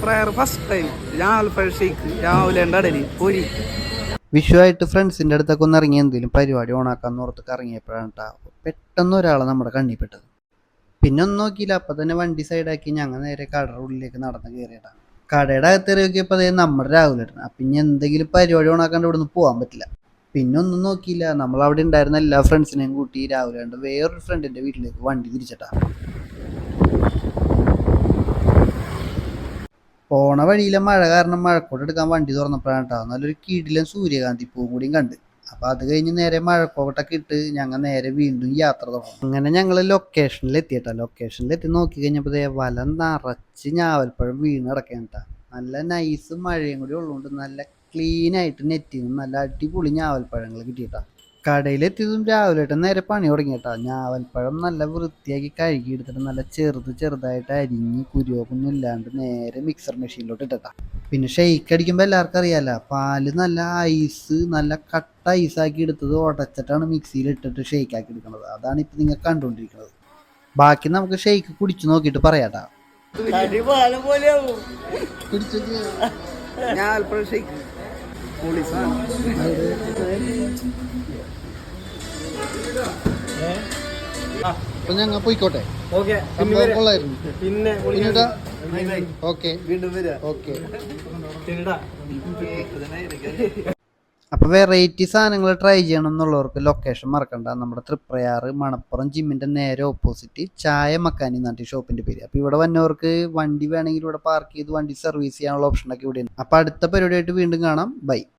ട്രിപ്രയർ first time ഞാവൽപ്പഴ shake രാവിലെ ഇടലി പൊരി. വിഷുവായിട്ട് ഫ്രണ്ട്സിൻ്റെ അടുത്തൊക്കെ ഒന്ന് ഇറങ്ങി എന്തെങ്കിലും പരിപാടി ഓണാക്കാന്ന് ഓർത്തൊക്കെ ഇറങ്ങിയപ്പോഴാണ് കേട്ടോ പെട്ടെന്ന് ഒരാളെ നമ്മുടെ കണ്ണിൽ പെട്ടത്. പിന്നെ ഒന്നും നോക്കിയില്ല, അപ്പം തന്നെ വണ്ടി സൈഡാക്കി ഞങ്ങൾ നേരെ കടയുടെ ഉള്ളിലേക്ക് നടന്ന് കയറിയിട്ടാ. കടയുടെ അകത്ത് നോക്കിയപ്പോൾ അതേ നമ്മുടെ രാഹുൽ ഏട്ടൻ. അപ്പം ഇനി എന്തെങ്കിലും പരിപാടി ഓണാക്കാണ്ട് ഇവിടെ നിന്ന് പോകാൻ പറ്റില്ല. പിന്നെ ഒന്നും നോക്കിയില്ല, നമ്മൾ അവിടെ ഉണ്ടായിരുന്ന എല്ലാ ഫ്രണ്ട്സിനെയും കൂട്ടി രാഹുൽ ഏട്ടൻ വേറൊരു ഫ്രണ്ടിൻ്റെ വീട്ടിലേക്ക് വണ്ടി തിരിച്ചിട്ടാ. പോണ വഴിയിലെ മഴ കാരണം മഴക്കോട്ട് എടുക്കാൻ വണ്ടി തുറന്നപ്പോഴാണ് കേട്ടോ നല്ലൊരു കിടിലൻ സൂര്യകാന്തി പൂവും കൂടിയും കണ്ട്. അപ്പോൾ അത് കഴിഞ്ഞ് നേരെ മഴക്കോട്ടൊക്കെ ഇട്ട് ഞങ്ങൾ നേരെ വീണ്ടും യാത്ര തുടങ്ങും. അങ്ങനെ ഞങ്ങൾ ലൊക്കേഷനിൽ എത്തിയിട്ടാ. ലൊക്കേഷനിലെത്തി നോക്കി കഴിഞ്ഞപ്പോൾ വല നിറച്ച് ഞാവൽപ്പഴം വീണ് കിടക്കാൻ കേട്ടോ. നല്ല നൈസ് മഴയും കൂടി ഉള്ളതുകൊണ്ട് നല്ല ക്ലീനായിട്ട് നെറ്റിൽ നിന്ന് നല്ല അടിപൊളി ഞാവൽപ്പഴങ്ങൾ കിട്ടിയിട്ടാ. കടയിലെത്തിയതും രാവിലെ നേരെ പണി തുടങ്ങിയിട്ടാ. ഞാവൽപ്പഴം നല്ല വൃത്തിയാക്കി കഴുകി എടുത്തിട്ട് നല്ല ചെറുതായിട്ട് അരിഞ്ഞ് കുരുവൊന്നും ഇല്ലാണ്ട് നേരെ മിക്സർ മെഷീനിലോട്ട് ഇട്ടിട്ടാ. പിന്നെ ഷെയ്ക്ക് അടിക്കുമ്പോൾ എല്ലാവർക്കും അറിയാമല്ലോ, പാല് നല്ല ഐസ് നല്ല കട്ട ഐസാക്കി എടുത്തത് ഉടച്ചിട്ടാണ് മിക്സിയിൽ ഇട്ടിട്ട് ഷെയ്ക്ക് ആക്കി എടുക്കുന്നത്. അതാണ് ഇപ്പം നിങ്ങൾ കണ്ടുകൊണ്ടിരിക്കുന്നത്. ബാക്കി നമുക്ക് ഷെയ്ക്ക് കുടിച്ചു നോക്കിയിട്ട് പറയാട്ടാ. ഞാവൽപ്പഴ ഷേക്ക് അപ്പൊ ഞങ്ങൾ പോയിക്കോട്ടെ. പിന്നെ ഓക്കെ ഓക്കെ. അപ്പൊ വെറൈറ്റി സാധനങ്ങൾ ട്രൈ ചെയ്യണം എന്നുള്ളവർക്ക് ലൊക്കേഷൻ മറക്കണ്ട. നമ്മുടെ തൃപ്രയാർ മണപ്പുറം ജിമ്മിന്റെ നേരെ ഓപ്പോസിറ്റ് ചായ മക്കാനി എന്നാണ് ഷോപ്പിന്റെ പേര്. അപ്പൊ ഇവിടെ വന്നവർക്ക് വണ്ടി വേണമെങ്കിൽ ഇവിടെ പാർക്ക് ചെയ്ത് വണ്ടി സർവീസ് ചെയ്യാനുള്ള ഓപ്ഷനൊക്കെ ഇവിടെയാണ്. അപ്പൊ അടുത്ത പരിപാടിയായിട്ട് വീണ്ടും കാണാം. ബൈ.